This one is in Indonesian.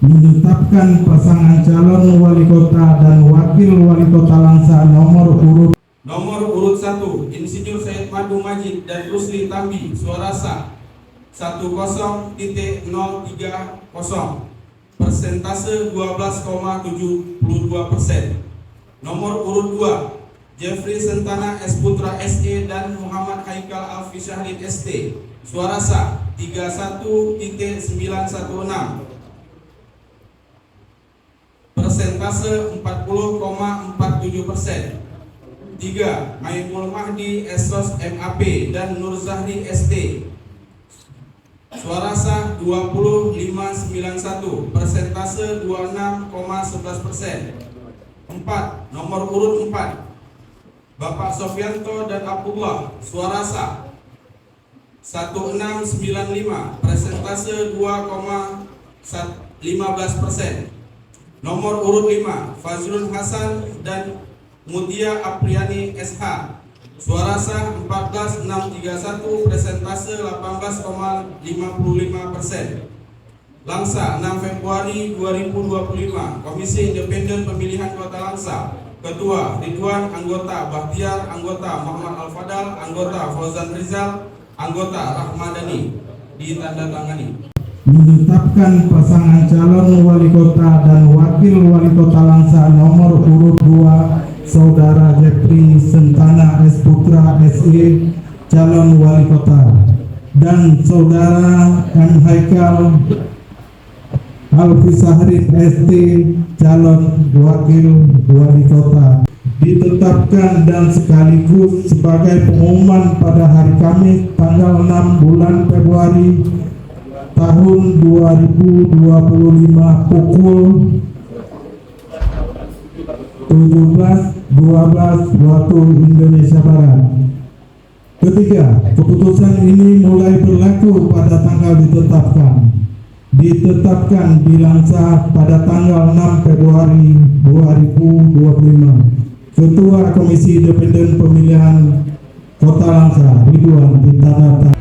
menetapkan pasangan calon wali kota dan wakil wali kota Langsa nomor urut 1 Insinyur Said Madu Majid dan Rusli Tambi, suara sah 10,030, persentase 12,72%. Nomor urut 2 Jeffrey Sentana S. Putra SE dan Muhammad Haikal Alfi Syahrin ST, suara sah 31,916, persentase 40,47%. 3. Maimul Mahdi Esos MAP dan Nur Zahri ST, suara sah 25,91, persentase 26,11%. 4. Nomor urut 4 Bapak Sofianto dan Abdullah, suara sah 1695, persentase 2,15%. Nomor urut 5 Fazrul Hasan dan Mutia Apriani SH, suara sah 14,631, persentase 18,55%. Langsa 6 Februari 2025. Komisi Independen Pemilihan Kota Langsa. Ketua Ridwan, anggota Bahtiar, anggota Muhammad Al-Fadal, anggota Fauzan Rizal, anggota Rahmadani. Ditandatangani. menetapkan pasangan calon wali kota dan wakil wali kota Langsa nomor urut 2 Saudara Jeffrey Sentana S. Putra SE calon wali kota dan Saudara M. Haikal Alfi Syahrin ST calon wakil wali kota ditetapkan dan sekaligus sebagai pengumuman pada hari Kamis tanggal 6 bulan Februari tahun 2025 pukul 17.12 waktu Indonesia Barat. Ketiga, keputusan ini mulai berlaku pada tanggal ditetapkan di Langsa pada tanggal 6 Februari 2025. Ketua Komisi Independen Pemilihan Kota Langsa Ridwan ditandatangani.